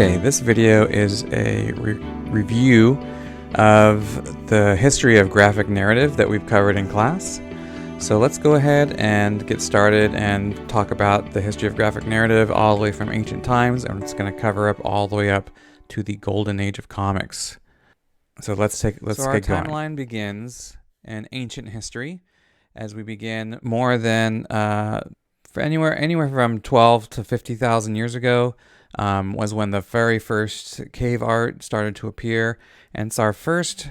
Okay, this video is a review of the history of graphic narrative that we've covered in class. So let's go ahead and get started and talk about the history of graphic narrative all the way from ancient times, and it's going to cover up all the way up to the golden age of comics. So let's get going. Our timeline begins in ancient history, as we begin more than anywhere from 12 to 50,000 years ago. Was when the very first cave art started to appear, and it's our first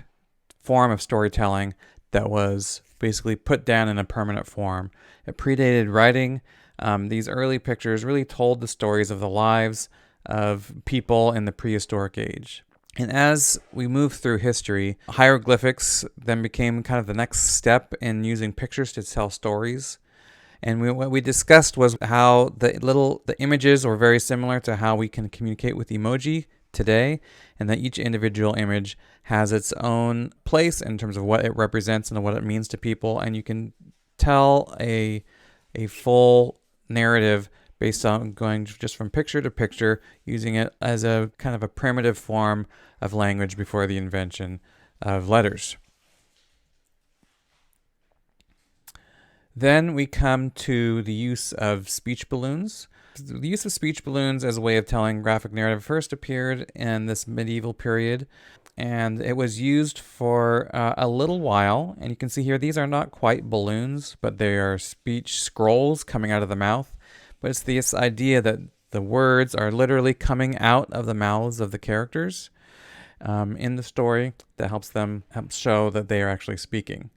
form of storytelling that was basically put down in a permanent form. It predated writing. These early pictures really told the stories of the lives of people in the prehistoric age. And as we move through history, hieroglyphics then became kind of the next step in using pictures to tell stories. And what we discussed was how the images were very similar to how we can communicate with emoji today, and that each individual image has its own place in terms of what it represents and what it means to people, and you can tell a full narrative based on going just from picture to picture, using it as a kind of a primitive form of language before the invention of letters. Then we come to the use of speech balloons. The use of speech balloons as a way of telling graphic narrative first appeared in this medieval period, and it was used for a little while. And you can see here, these are not quite balloons, but they are speech scrolls coming out of the mouth. But it's this idea that the words are literally coming out of the mouths of the characters in the story that helps show that they are actually speaking.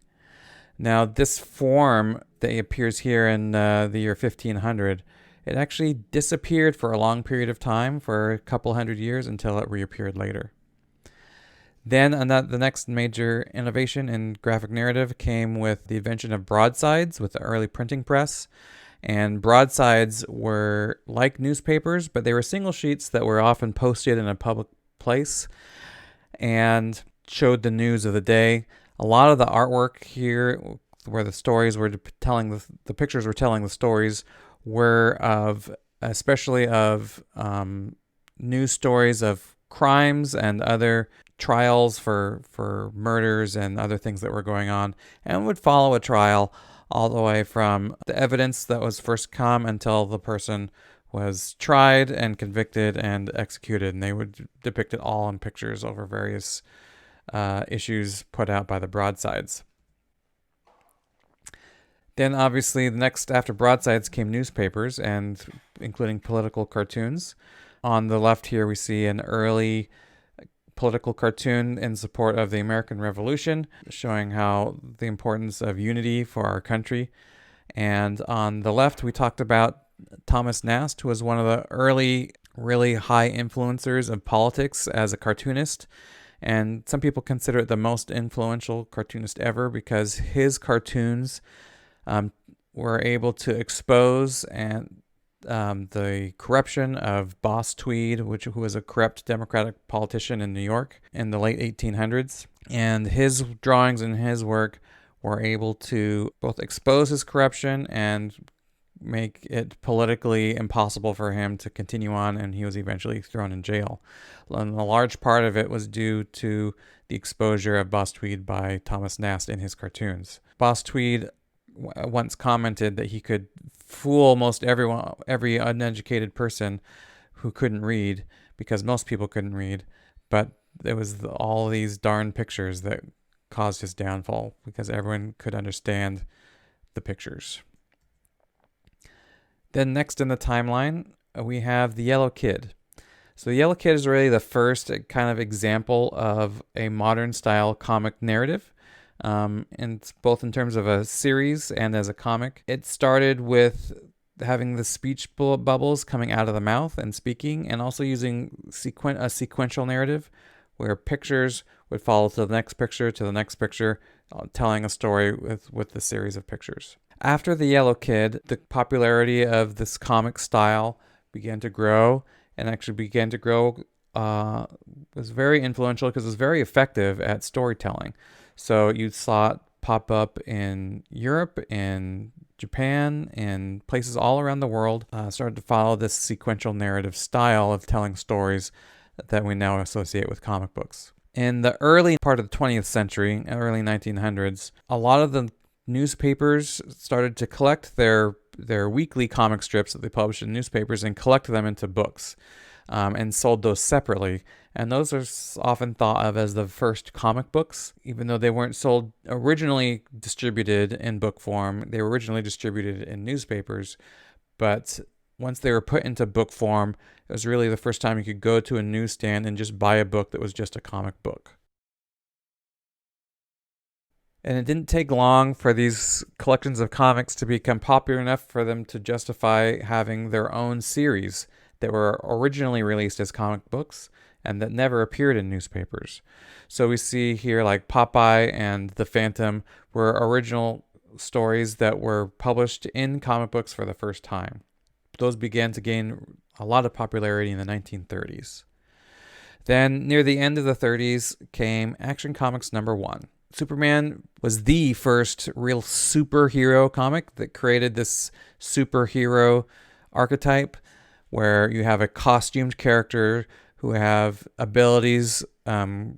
Now, this form that appears here in the year 1500, it actually disappeared for a long period of time, for a couple hundred years, until it reappeared later. Then the next major innovation in graphic narrative came with the invention of broadsides with the early printing press. And broadsides were like newspapers, but they were single sheets that were often posted in a public place and showed the news of the day. A lot of the artwork here, where the stories were telling the pictures were telling the stories, were especially of news stories of crimes and other trials for murders and other things that were going on, and would follow a trial all the way from the evidence that was first come until the person was tried and convicted and executed, and they would depict it all in pictures over various issues put out by the broadsides. Then obviously after broadsides came newspapers, and including political cartoons. On the left here we see an early political cartoon in support of the American Revolution, showing how the importance of unity for our country. And on the left we talked about Thomas Nast, who was one of the early really high influencers of politics as a cartoonist. And some people consider it the most influential cartoonist ever, because his cartoons were able to expose the corruption of Boss Tweed, who was a corrupt Democratic politician in New York in the late 1800s. And his drawings and his work were able to both expose his corruption and make it politically impossible for him to continue on, and he was eventually thrown in jail. And a large part of it was due to the exposure of Boss Tweed by Thomas Nast in his cartoons. Boss Tweed once commented that he could fool every uneducated person who couldn't read, because most people couldn't read, but it was all these darn pictures that caused his downfall, because everyone could understand the pictures. Then next in the timeline, we have the Yellow Kid. So the Yellow Kid is really the first kind of example of a modern style comic narrative, and both in terms of a series and as a comic. It started with having the speech bubbles coming out of the mouth and speaking, and also using a sequential narrative where pictures would follow to the next picture, telling a story with the series of pictures. After the Yellow Kid, the popularity of this comic style began to grow, and actually began to grow, was very influential because it was very effective at storytelling. So you saw it pop up in Europe, in Japan and places all around the world started to follow this sequential narrative style of telling stories that we now associate with comic books. In the early part of the 20th century, early 1900s, a lot of the newspapers started to collect their weekly comic strips that they published in newspapers and collect them into books, and sold those separately. And those are often thought of as the first comic books, even though they weren't sold originally distributed in book form. They were originally distributed in newspapers, but once they were put into book form, it was really the first time you could go to a newsstand and just buy a book that was just a comic book. And it didn't take long for these collections of comics to become popular enough for them to justify having their own series that were originally released as comic books and that never appeared in newspapers. So we see here like Popeye and the Phantom were original stories that were published in comic books for the first time. Those began to gain a lot of popularity in the 1930s. Then, near the end of the 30s, came Action Comics #1. Superman was the first real superhero comic that created this superhero archetype where you have a costumed character who have abilities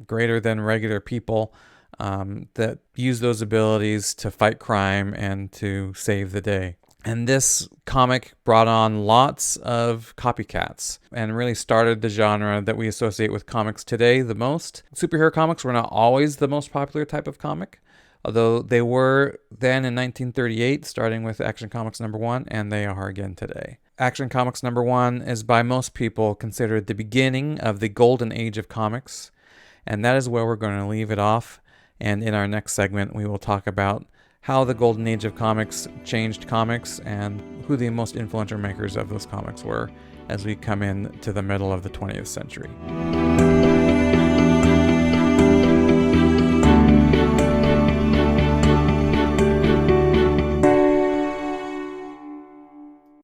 greater than regular people that use those abilities to fight crime and to save the day. And this comic brought on lots of copycats and really started the genre that we associate with comics today the most. Superhero comics were not always the most popular type of comic, although they were then in 1938, starting with Action Comics #1, and they are again today. Action Comics #1 is by most people considered the beginning of the golden age of comics, and that is where we're going to leave it off. And in our next segment, we will talk about how the golden age of comics changed comics and who the most influential makers of those comics were as we come in to the middle of the 20th century.